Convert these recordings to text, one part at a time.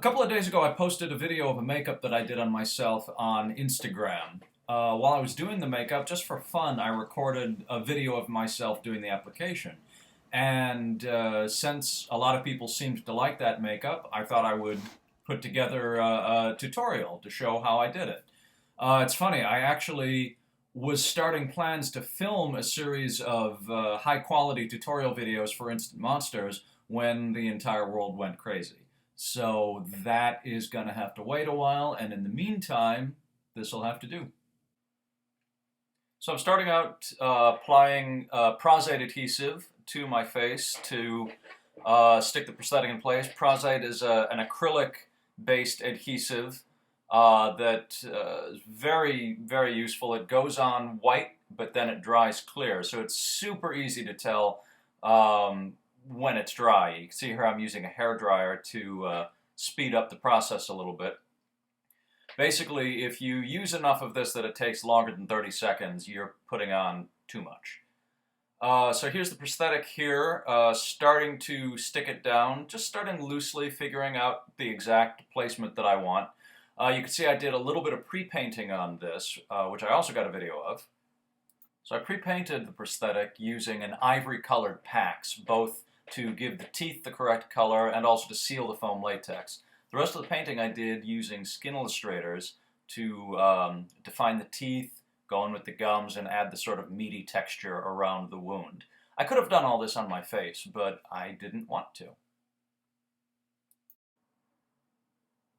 couple of days ago, I posted a video of a makeup that I did on myself on Instagram. While I was doing the makeup, just for fun, I recorded a video of myself doing the application. And since a lot of people seemed to like that makeup, I thought I would put together a tutorial to show how I did it. It's funny, I actually was starting plans to film a series of high-quality tutorial videos for Instant Monsters when the entire world went crazy. So that is going to have to wait a while, and in the meantime, this will have to do. So I'm starting out applying Prosthetic adhesive to my face to stick the prosthetic in place. Prosthetic is an acrylic-based adhesive that is very, very useful. It goes on white, but then it dries clear, so it's super easy to tell when it's dry. You can see here I'm using a hairdryer to speed up the process a little bit. Basically, if you use enough of this that it takes longer than 30 seconds, you're putting on too much. So here's the prosthetic here, starting to stick it down, just starting loosely, figuring out the exact placement that I want. You can see I did a little bit of pre-painting on this, which I also got a video of. So I pre-painted the prosthetic using an ivory-colored Pax, both to give the teeth the correct color and also to seal the foam latex. The rest of the painting I did using skin illustrators to define the teeth, go in with the gums, and add the sort of meaty texture around the wound. I could have done all this on my face, but I didn't want to.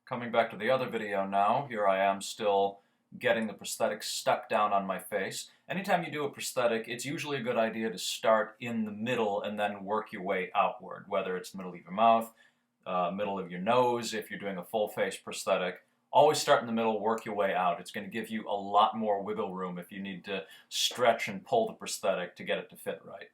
Coming back to the other video now, here I am still getting the prosthetic stuck down on my face. Anytime you do a prosthetic, it's usually a good idea to start in the middle and then work your way outward, whether it's the middle of your mouth, middle of your nose, if you're doing a full face prosthetic. Always start in the middle, work your way out. It's going to give you a lot more wiggle room if you need to stretch and pull the prosthetic to get it to fit right.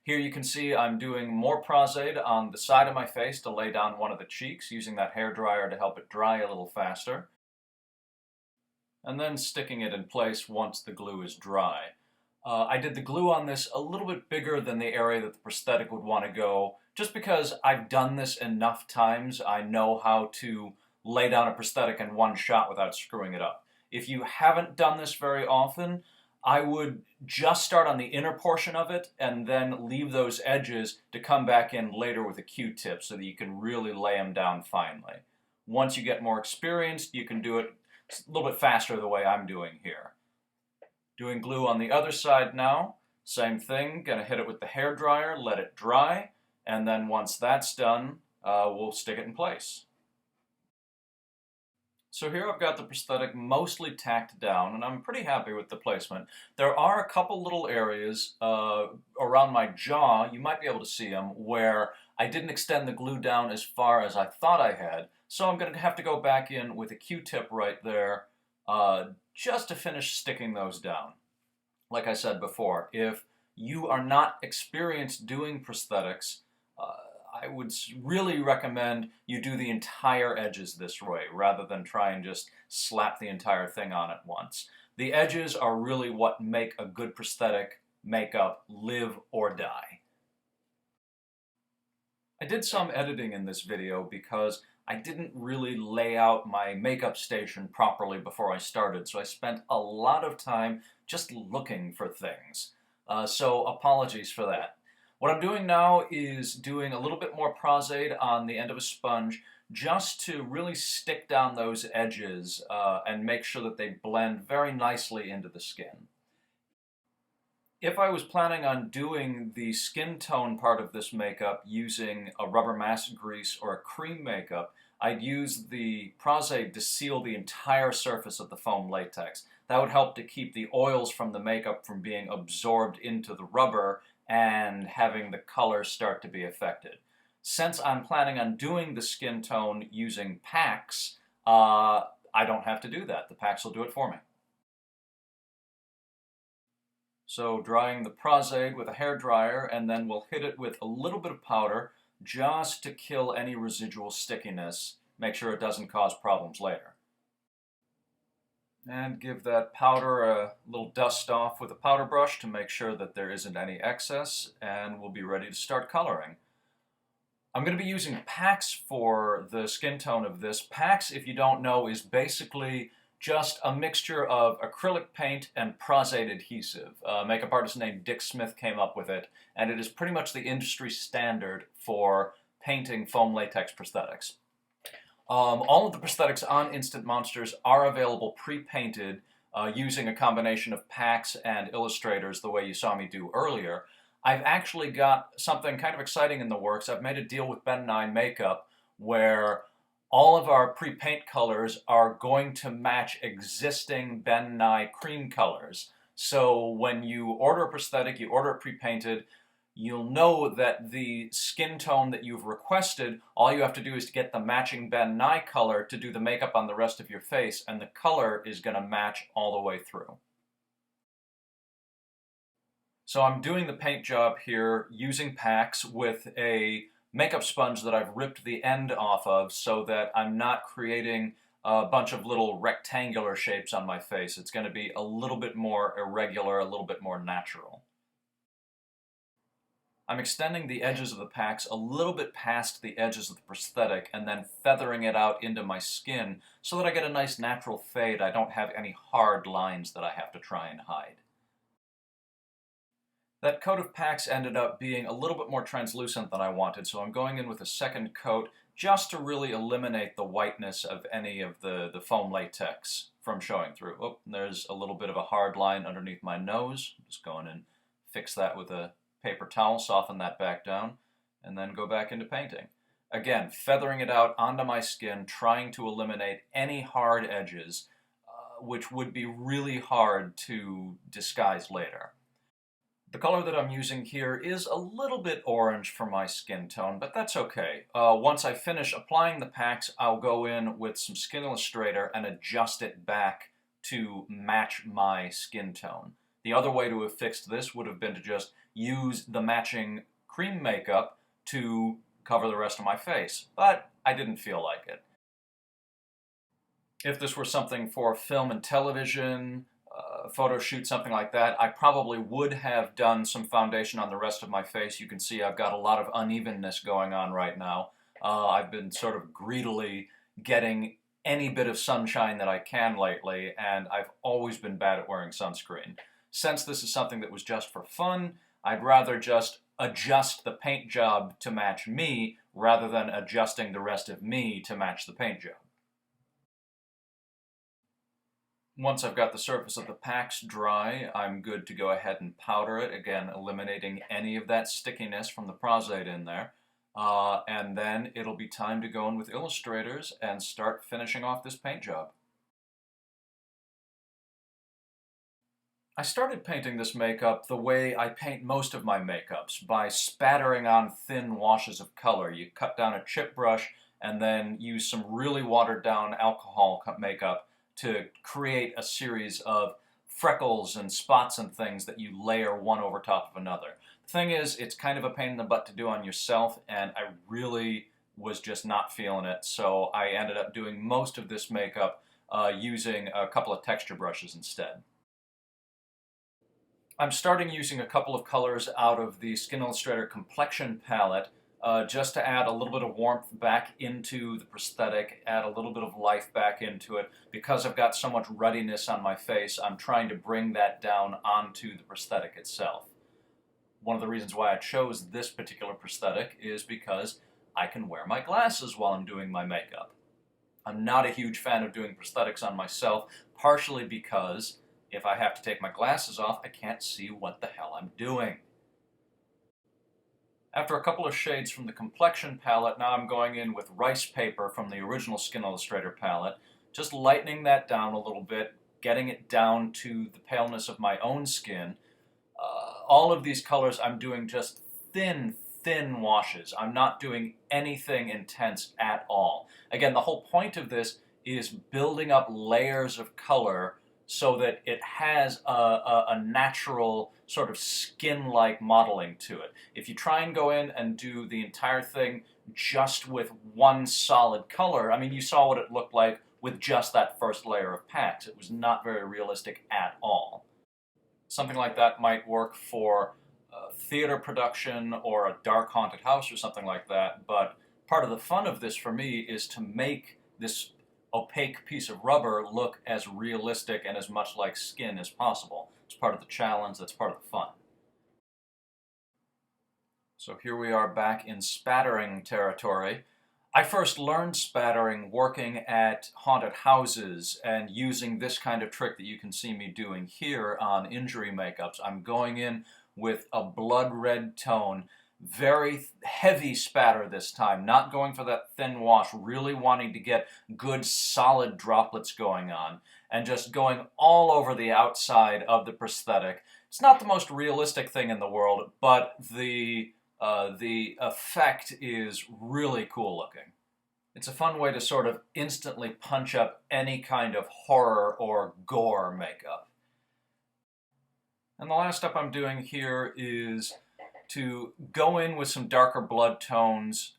Here you can see I'm doing more Prosthetic on the side of my face to lay down one of the cheeks, using that hairdryer to help it dry a little faster, and then sticking it in place once the glue is dry. I did the glue on this a little bit bigger than the area that the prosthetic would want to go, just because I've done this enough times. I know how to lay down a prosthetic in one shot without screwing it up. If you haven't done this very often, I would just start on the inner portion of it and then leave those edges to come back in later with a Q-tip so that you can really lay them down finely. Once you get more experienced, you can do it a little bit faster the way I'm doing here. Doing glue on the other side now, same thing, gonna hit it with the hairdryer, let it dry, and then once that's done, we'll stick it in place. So here I've got the prosthetic mostly tacked down, and I'm pretty happy with the placement. There are a couple little areas around my jaw, you might be able to see them, where I didn't extend the glue down as far as I thought I had, so I'm going to have to go back in with a Q-tip right there just to finish sticking those down. Like I said before, if you are not experienced doing prosthetics, I would really recommend you do the entire edges this way rather than try and just slap the entire thing on at once. The edges are really what make a good prosthetic makeup live or die. I did some editing in this video because I didn't really lay out my makeup station properly before I started, so I spent a lot of time just looking for things. So apologies for that. What I'm doing now is doing a little bit more Prosthetic on the end of a sponge just to really stick down those edges and make sure that they blend very nicely into the skin. If I was planning on doing the skin tone part of this makeup using a rubber mask grease or a cream makeup, I'd use the Prosthetic to seal the entire surface of the foam latex. That would help to keep the oils from the makeup from being absorbed into the rubber and having the color start to be affected. Since I'm planning on doing the skin tone using Pax, I don't have to do that. The Pax will do it for me. So drying the Prosthetic with a hairdryer, and then we'll hit it with a little bit of powder just to kill any residual stickiness, make sure it doesn't cause problems later. And give that powder a little dust off with a powder brush to make sure that there isn't any excess, and we'll be ready to start coloring. I'm going to be using PAX for the skin tone of this. PAX, if you don't know, is basically just a mixture of acrylic paint and Prosthetic adhesive. A makeup artist named Dick Smith came up with it, and it is pretty much the industry standard for painting foam latex prosthetics. All of the prosthetics on Instant Monsters are available pre-painted using a combination of PAX and illustrators the way you saw me do earlier. I've actually got something kind of exciting in the works. I've made a deal with Ben Nye Makeup where all of our pre-paint colors are going to match existing Ben Nye cream colors. So when you order a prosthetic, you order it pre-painted, you'll know that the skin tone that you've requested, all you have to do is to get the matching Ben Nye color to do the makeup on the rest of your face, and the color is going to match all the way through. So I'm doing the paint job here using PAX with a makeup sponge that I've ripped the end off of so that I'm not creating a bunch of little rectangular shapes on my face. It's going to be a little bit more irregular, a little bit more natural. I'm extending the edges of the PAX a little bit past the edges of the prosthetic and then feathering it out into my skin so that I get a nice natural fade. I don't have any hard lines that I have to try and hide. That coat of PAX ended up being a little bit more translucent than I wanted, so I'm going in with a second coat just to really eliminate the whiteness of any of the foam latex from showing through. Oh, there's a little bit of a hard line underneath my nose. Just go in and fix that with a paper towel, soften that back down, and then go back into painting. Again, feathering it out onto my skin, trying to eliminate any hard edges, which would be really hard to disguise later. The color that I'm using here is a little bit orange for my skin tone, but that's okay. Once I finish applying the PAX, I'll go in with some Skin Illustrator and adjust it back to match my skin tone. The other way to have fixed this would have been to just use the matching cream makeup to cover the rest of my face, but I didn't feel like it. If this were something for film and television, photo shoot, something like that, I probably would have done some foundation on the rest of my face. You can see I've got a lot of unevenness going on right now. I've been sort of greedily getting any bit of sunshine that I can lately, and I've always been bad at wearing sunscreen. Since this is something that was just for fun, I'd rather just adjust the paint job to match me rather than adjusting the rest of me to match the paint job. Once I've got the surface of the PAX dry, I'm good to go ahead and powder it, again eliminating any of that stickiness from the Prosthetic in there. And then it'll be time to go in with illustrators and start finishing off this paint job. I started painting this makeup the way I paint most of my makeups, by spattering on thin washes of color. You cut down a chip brush and then use some really watered down alcohol makeup to create a series of freckles and spots and things that you layer one over top of another. The thing is, it's kind of a pain in the butt to do on yourself, and I really was just not feeling it, so I ended up doing most of this makeup using a couple of texture brushes instead. I'm starting using a couple of colors out of the Skin Illustrator Complexion palette just to add a little bit of warmth back into the prosthetic, add a little bit of life back into it. Because I've got so much ruddiness on my face, I'm trying to bring that down onto the prosthetic itself. One of the reasons why I chose this particular prosthetic is because I can wear my glasses while I'm doing my makeup. I'm not a huge fan of doing prosthetics on myself, partially because if I have to take my glasses off, I can't see what the hell I'm doing. After a couple of shades from the Complexion palette, now I'm going in with Rice Paper from the original Skin Illustrator palette, just lightening that down a little bit, getting it down to the paleness of my own skin. All of these colors I'm doing just thin washes. I'm not doing anything intense at all. Again, the whole point of this is building up layers of color so that it has a natural sort of skin-like modeling to it. If you try and go in and do the entire thing just with one solid color, I mean, you saw what it looked like with just that first layer of PAX. It was not very realistic at all. Something like that might work for theater production or a dark haunted house or something like that, but part of the fun of this for me is to make this opaque piece of rubber look as realistic and as much like skin as possible. It's part of the challenge, that's part of the fun. So here we are back in spattering territory. I first learned spattering working at haunted houses and using this kind of trick that you can see me doing here on injury makeups. I'm going in with a blood red tone, very heavy spatter this time, not going for that thin wash, really wanting to get good solid droplets going on, and just going all over the outside of the prosthetic. It's not the most realistic thing in the world, but the effect is really cool looking. It's a fun way to sort of instantly punch up any kind of horror or gore makeup. And the last step I'm doing here is to go in with some darker blood tones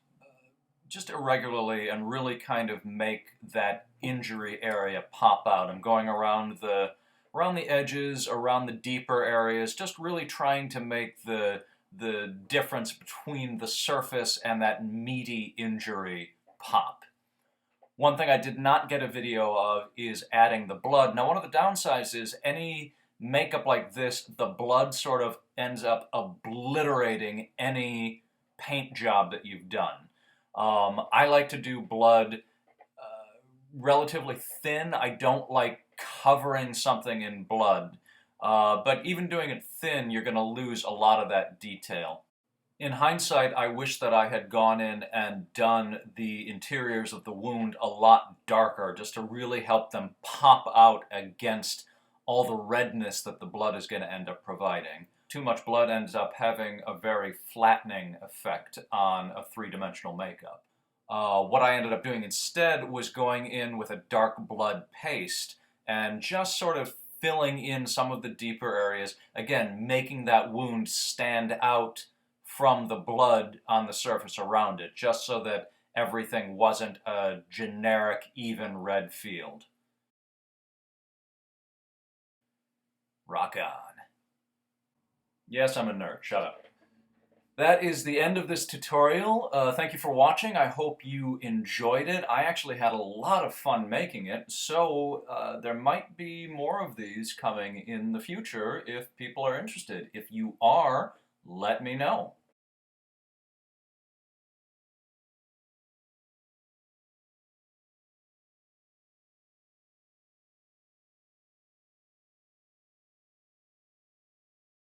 just irregularly and really kind of make that injury area pop out. I'm going around the edges, around the deeper areas, just really trying to make the difference between the surface and that meaty injury pop. One thing I did not get a video of is adding the blood. Now, one of the downsides is any makeup like this, the blood sort of ends up obliterating any paint job that you've done. I like to do blood relatively thin. I don't like covering something in blood. But even doing it thin, you're going to lose a lot of that detail. In hindsight, I wish that I had gone in and done the interiors of the wound a lot darker, just to really help them pop out against all the redness that the blood is going to end up providing. Too much blood ends up having a very flattening effect on a three-dimensional makeup. What I ended up doing instead was going in with a dark blood paste and just sort of filling in some of the deeper areas, again, making that wound stand out from the blood on the surface around it, just so that everything wasn't a generic, even red field. Rock on. Yes, I'm a nerd. Shut up. That is the end of this tutorial. Thank you for watching. I hope you enjoyed it. I actually had a lot of fun making it, so there might be more of these coming in the future if people are interested. If you are, let me know.